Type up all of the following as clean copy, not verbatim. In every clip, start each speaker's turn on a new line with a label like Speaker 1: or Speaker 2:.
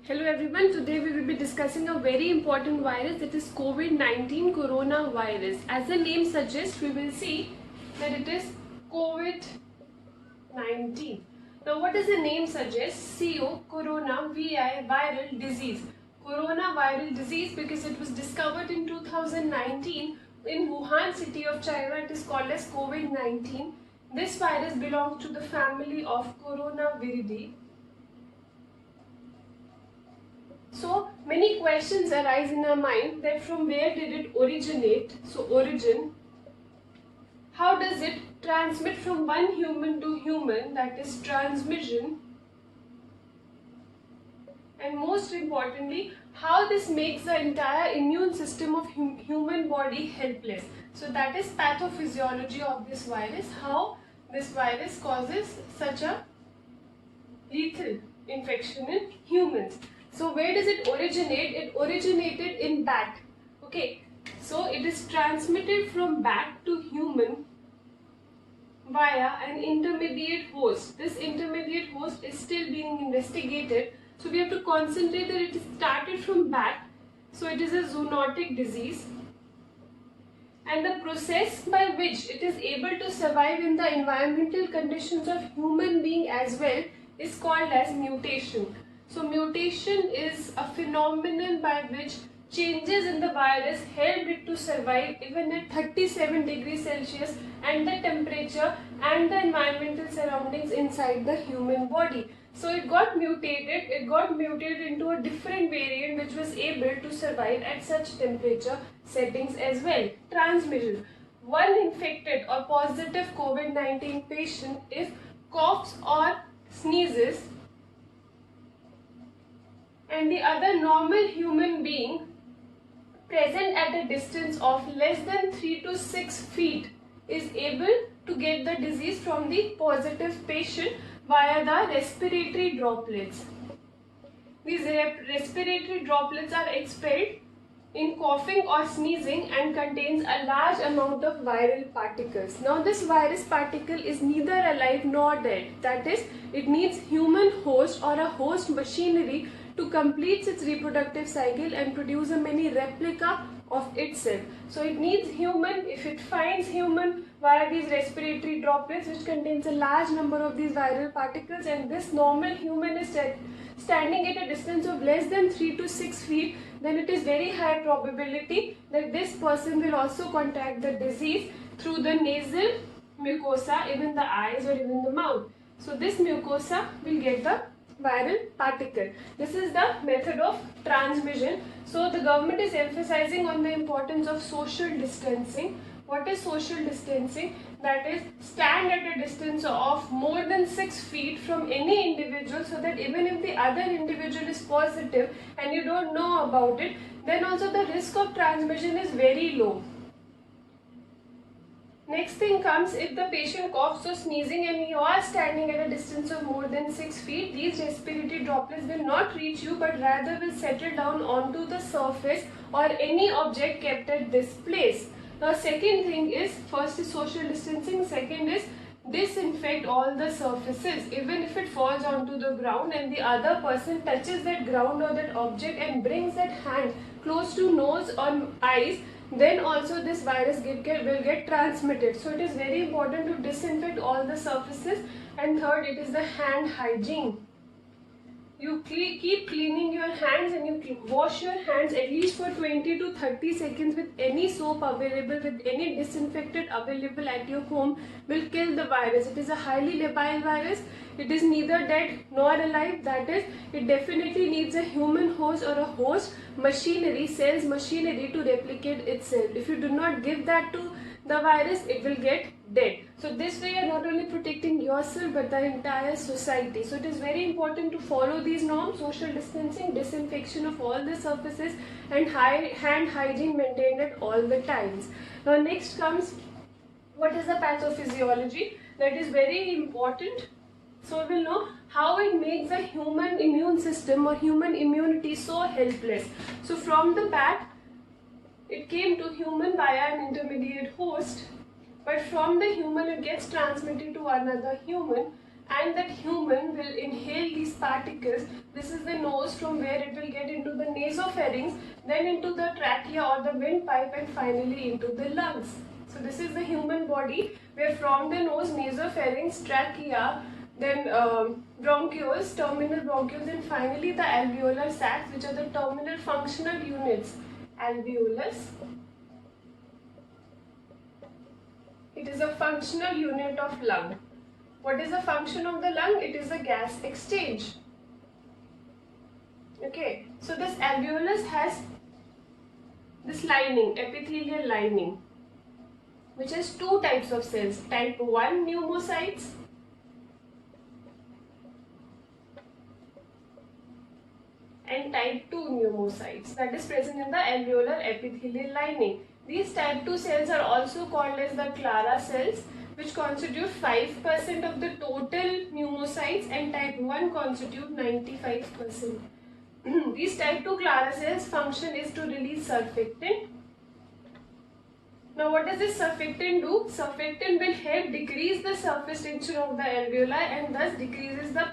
Speaker 1: Hello everyone, today we will be discussing a very important virus, that is COVID-19 coronavirus. As the name suggests, we will see that it is COVID-19. Now what does the name suggest? CO, corona, VI, viral disease. Coronaviral disease because it was discovered in 2019 in Wuhan city of China. It is called as COVID-19. This virus belongs to the family of Coronaviridae. So many questions arise in our mind that from where did it originate? So origin, how does it transmit from one human to human, that is transmission, and most importantly, how this makes the entire immune system of human body helpless. So that is pathophysiology of this virus, how this virus causes such a lethal infection in humans. So where does it originate? It originated in bat. Okay, so it is transmitted from bat to human via an intermediate host. This intermediate host is still being investigated. So we have to concentrate that it started from bat. So it is a zoonotic disease. And the process by which it is able to survive in the environmental conditions of human being as well is called as mutation. So mutation is a phenomenon by which changes in the virus helped it to survive even at 37 degrees Celsius and the temperature and the environmental surroundings inside the human body. So it got mutated into a different variant which was able to survive at such temperature settings as well. Transmission. One infected or positive COVID-19 patient, if coughs or sneezes, and the other normal human being present at a distance of less than 3 to 6 feet is able to get the disease from the positive patient via the respiratory droplets. These respiratory droplets are expelled in coughing or sneezing and contains a large amount of viral particles. Now this virus particle is neither alive nor dead. That is, it needs human host or a host machinery to complete its reproductive cycle and produce a mini replica of itself. So it needs human. If it finds human via these respiratory droplets which contains a large number of these viral particles, and this normal human is standing at a distance of less than 3 to 6 feet, then it is very high probability that this person will also contract the disease through the nasal mucosa, even the eyes or even the mouth. So this mucosa will get the viral particle. This is the method of transmission. So the government is emphasizing on the importance of social distancing. What is social distancing? That is, stand at a distance of more than 6 feet from any individual, so that even if the other individual is positive and you don't know about it, then also the risk of transmission is very low. Next thing comes, if the patient coughs or sneezing and you are standing at a distance of more than 6 feet, these respiratory droplets will not reach you but rather will settle down onto the surface or any object kept at this place. Now second thing is, first is social distancing, second is disinfect all the surfaces. Even if it falls onto the ground and the other person touches that ground or that object and brings that hand close to nose or eyes, then also this virus will get transmitted. So it is very important to disinfect all the surfaces. And third, it is the hand hygiene. You keep cleaning your hands and you wash your hands at least for 20 to 30 seconds with any soap available, with any disinfectant available at your home, will kill the virus. It is a highly labile virus. It is neither dead nor alive. That is, it definitely needs a human host or a host machinery, cells machinery to replicate itself. If you do not give that to the virus, it will get dead. So this way you are not only protecting yourself but the entire society. So it is very important to follow these norms: social distancing, disinfection of all the surfaces, and hand hygiene maintained at all the times. Now next comes, what is the pathophysiology? That is very important. So we will know how it makes the human immune system or human immunity so helpless. So from the bat, it came to human via an intermediate host, but from the human it gets transmitted to another human. and that human will inhale these particles. This is the nose, from where it will get into the nasopharynx, then into the trachea or the windpipe, and finally into the lungs. So this is the human body, where from the nose, nasopharynx, trachea, then bronchioles, terminal bronchioles, and finally the alveolar sacs, which are the terminal functional units. Alveolus, it is a functional unit of lung. What is the function of the lung? It is a gas exchange. Okay, so this alveolus has this lining, epithelial lining, which has two types of cells, type 1 pneumocytes and type 2 pneumocytes, that is present in the alveolar epithelial lining. These type 2 cells are also called as the Clara cells, which constitute 5% of the total pneumocytes, and type 1 constitute 95%. These type 2 Clara cells function is to release surfactant. Now what does this surfactant do? Surfactant will help decrease the surface tension of the alveoli and thus decreases the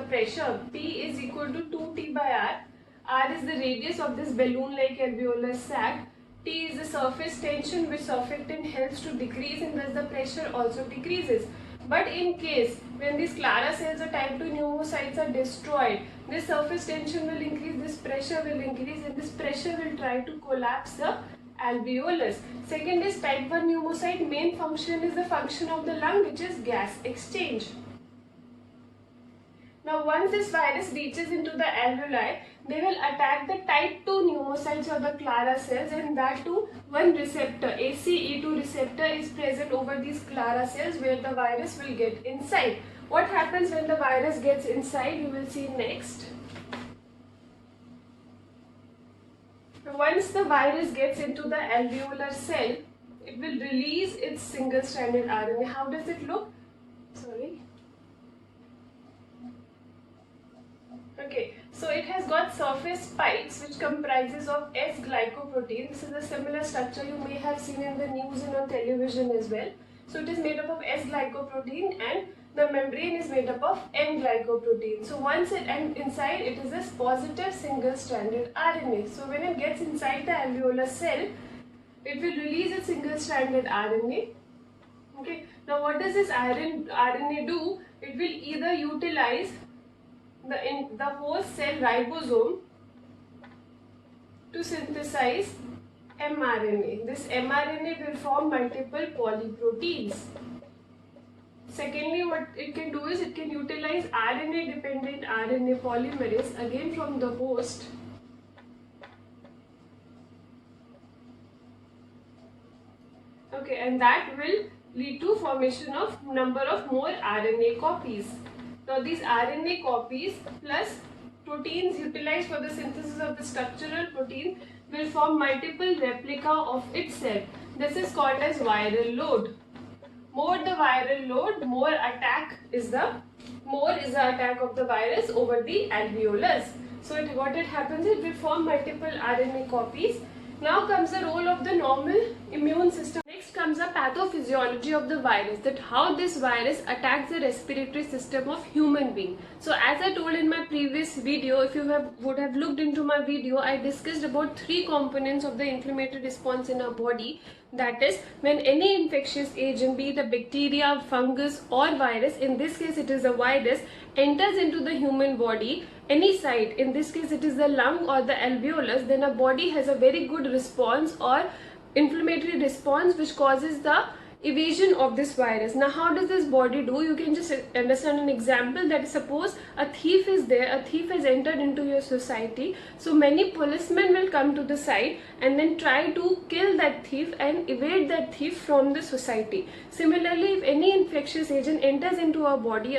Speaker 1: pressure. P is equal to 2T by R. R is the radius of this balloon-like alveolar sac. T is the surface tension which surfactant helps to decrease, and thus the pressure also decreases. But in case when these Clara cells or type 2 pneumocytes are destroyed, this surface tension will increase, this pressure will increase, and this pressure will try to collapse the alveolus. Second is type 1 pneumocyte. Main function is the function of the lung, which is gas exchange. Now once this virus reaches into the alveoli, they will attack the type 2 pneumocytes or the Clara cells, and that too one receptor, ACE2 receptor, is present over these Clara cells, where the virus will get inside. What happens when the virus gets inside, you will see next. Once the virus gets into the alveolar cell, it will release its single-stranded RNA. How does it look? Sorry. Okay, so it has got surface spikes which comprises of S-glycoprotein. This is a similar structure you may have seen in the news and on television as well. So it is made up of S-glycoprotein, and the membrane is made up of N-glycoprotein. So once it, and inside it is a positive single-stranded RNA. So when it gets inside the alveolar cell, it will release a single-stranded RNA. Okay, now what does this RNA do? It will either utilize the host cell ribosome to synthesize mRNA. This mRNA will form multiple polyproteins. Secondly, what it can do is it can utilize RNA-dependent RNA polymerase again from the host and that will lead to formation of number of more RNA copies. Now these RNA copies plus proteins utilized for the synthesis of the structural protein will form multiple replica of itself. This is called as viral load. More the viral load, more is the attack of the virus over the alveolus. So what happens is it will form multiple RNA copies. Now comes the role of the normal immune system. Next comes the pathophysiology of the virus, that how this virus attacks the respiratory system of human being. So as I told in my previous video, if you would have looked into my video, I discussed about 3 components of the inflammatory response in our body. That is, when any infectious agent, be it a bacteria, fungus or virus, in this case it is a virus, enters into the human body, any site, in this case it is the lung or the alveolus, then a body has a very good response or inflammatory response which causes the evasion of this virus. Now how does this body do? You can just understand an example, that suppose a thief is there, a thief has entered into your society, so many policemen will come to the site and then try to kill that thief and evade that thief from the society. Similarly, if any infectious agent enters into our body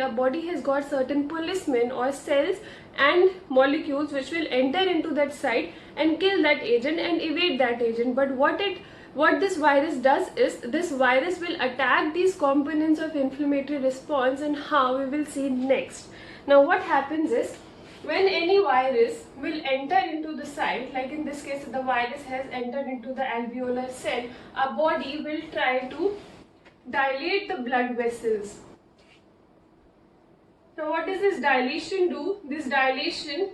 Speaker 1: has got certain policemen or cells and molecules which will enter into that site and kill that agent and evade that agent. But what this virus does is, this virus will attack these components of inflammatory response, and how we will see next. Now what happens is, when any virus will enter into the site, like in this case the virus has entered into the alveolar cell, our body will try to dilate the blood vessels. Now what does this dilation do? This dilation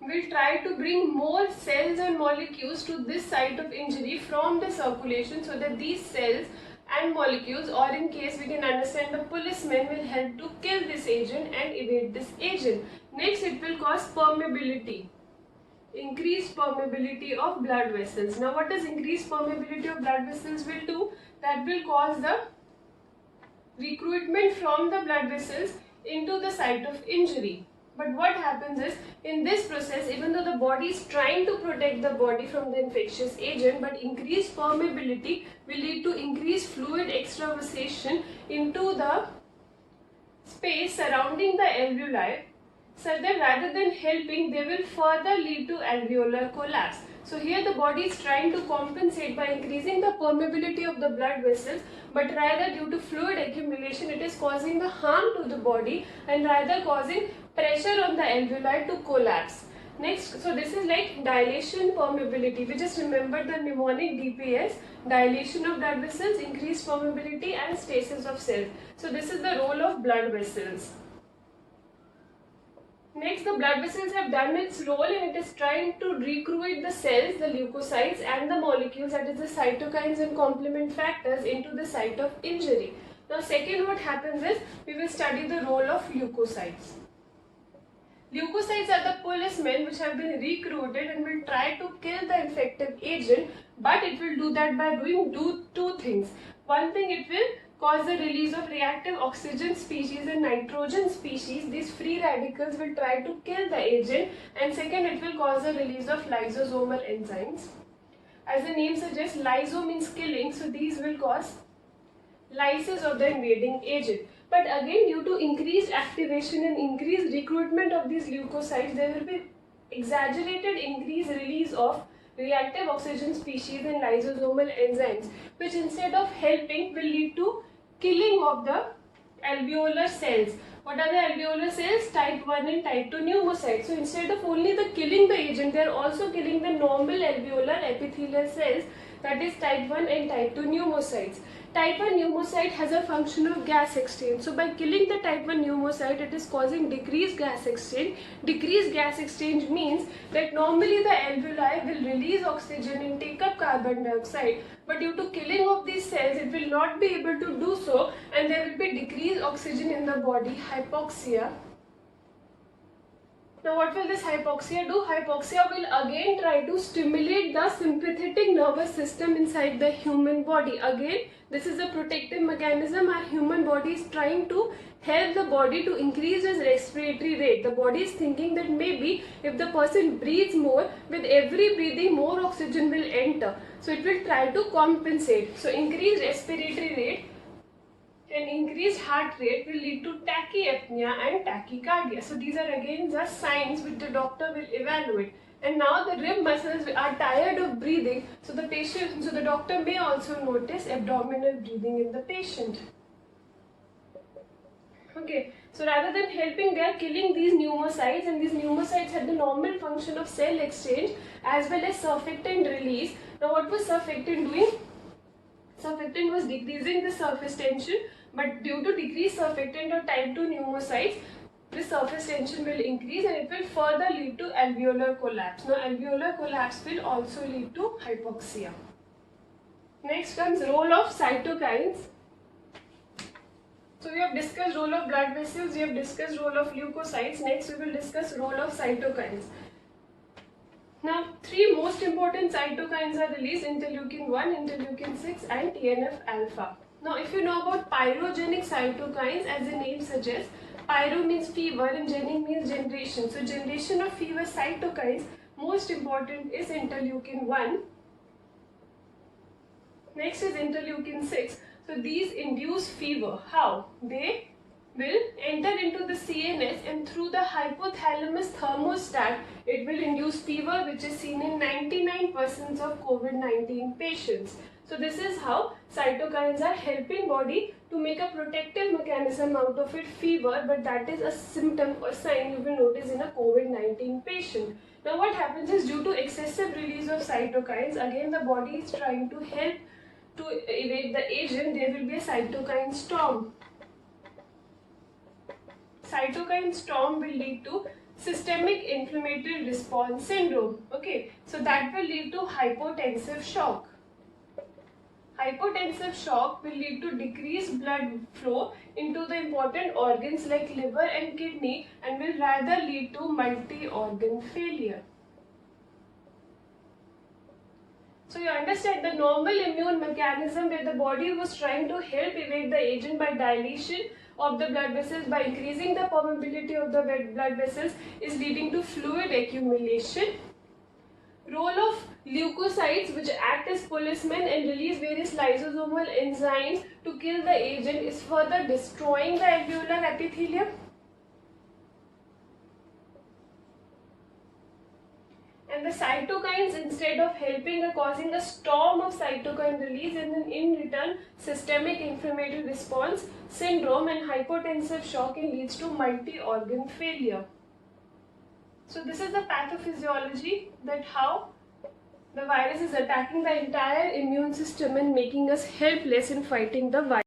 Speaker 1: will try to bring more cells and molecules to this site of injury from the circulation, so that these cells and molecules, or in case we can understand, the policemen, will help to kill this agent and evade this agent. Next, it will cause permeability, increased permeability of blood vessels. Now what does increased permeability of blood vessels will do? That will cause the recruitment from the blood vessels into the site of injury. But what happens is, in this process, even though the body is trying to protect the body from the infectious agent, but increased permeability will lead to increased fluid extravasation into the space surrounding the alveoli, so that rather than helping, they will further lead to alveolar collapse. So here the body is trying to compensate by increasing the permeability of the blood vessels, but rather due to fluid accumulation, it is causing the harm to the body and rather causing pressure on the alveoli to collapse. Next, so this is like dilation, permeability. We just remembered the mnemonic DPS: dilation of blood vessels, increased permeability, and stasis of cells. So this is the role of blood vessels. Next, the blood vessels have done its role, and it is trying to recruit the cells, the leukocytes, and the molecules, that is the cytokines and complement factors, into the site of injury. Now second, what happens is, we will study the role of leukocytes. Leukocytes are the policemen which have been recruited and will try to kill the infective agent, but it will do that by doing two things. One thing, it will cause the release of reactive oxygen species and nitrogen species. These free radicals will try to kill the agent. And second, it will cause the release of lysosomal enzymes. As the name suggests, lyso means killing, so these will cause lysis of the invading agent. But again, due to increased activation and increased recruitment of these leukocytes, there will be exaggerated increased release of reactive oxygen species and lysosomal enzymes, which instead of helping will lead to killing of the alveolar cells. What are the alveolar cells? Type 1 and type 2 pneumocytes. So instead of only the killing the agent, they are also killing the normal alveolar epithelial cells, that is type 1 and type 2 pneumocytes. Type 1 pneumocyte has a function of gas exchange. So by killing the type 1 pneumocyte, it is causing decreased gas exchange. Decreased gas exchange means that normally the alveoli will release oxygen and take up carbon dioxide, but due to killing of these cells, it will not be able to do so, and there will be decreased oxygen in the body, hypoxia. Now what will this hypoxia do? Hypoxia will again try to stimulate the sympathetic nervous system inside the human body. Again, this is a protective mechanism. Our human body is trying to help the body to increase its respiratory rate. The body is thinking that maybe if the person breathes more, with every breathing more oxygen will enter. So it will try to compensate. So increased respiratory rate and increased heart rate will lead to tachypnea and tachycardia. So these are again the signs which the doctor will evaluate. And now the rib muscles are tired of breathing, so the doctor may also notice abdominal breathing in the patient. Okay, so rather than helping, they are killing these pneumocytes, and these pneumocytes had the normal function of cell exchange as well as surfactant release. Now what was surfactant doing? Surfactant was decreasing the surface tension, but due to decreased surfactant or type 2 pneumocytes, the surface tension will increase and it will further lead to alveolar collapse. Now alveolar collapse will also lead to hypoxia. Next comes role of cytokines. So we have discussed role of blood vessels, we have discussed role of leukocytes. Next we will discuss role of cytokines. Now, three most important cytokines are released: interleukin 1, interleukin 6 and TNF alpha. Now, if you know about pyrogenic cytokines, as the name suggests, pyro means fever and genic means generation. So, generation of fever cytokines, most important is interleukin 1. Next is interleukin 6. So, these induce fever. How? They will enter into the CNS, and through the hypothalamus thermostat, it will induce fever, which is seen in 99% of COVID-19 patients. So this is how cytokines are helping body to make a protective mechanism out of it, fever, but that is a symptom or sign you will notice in a COVID-19 patient. Now what happens is, due to excessive release of cytokines, again the body is trying to help to evade the agent, there will be a cytokine storm. cytokine storm will lead to systemic inflammatory response syndrome. Okay, so that will lead to hypotensive shock. Hypotensive shock will lead to decreased blood flow into the important organs like liver and kidney and will rather lead to multi-organ failure. So you understand the normal immune mechanism where the body was trying to help evade the agent by dilation of the blood vessels, by increasing the permeability of the blood vessels, is leading to fluid accumulation. Role of leukocytes, which act as policemen and release various lysosomal enzymes to kill the agent, is further destroying the alveolar epithelium. And the cytokines, instead of helping, are causing a storm of cytokine release and then in return systemic inflammatory response syndrome and hypotensive shock, and leads to multi-organ failure. So this is the pathophysiology, that how the virus is attacking the entire immune system and making us helpless in fighting the virus.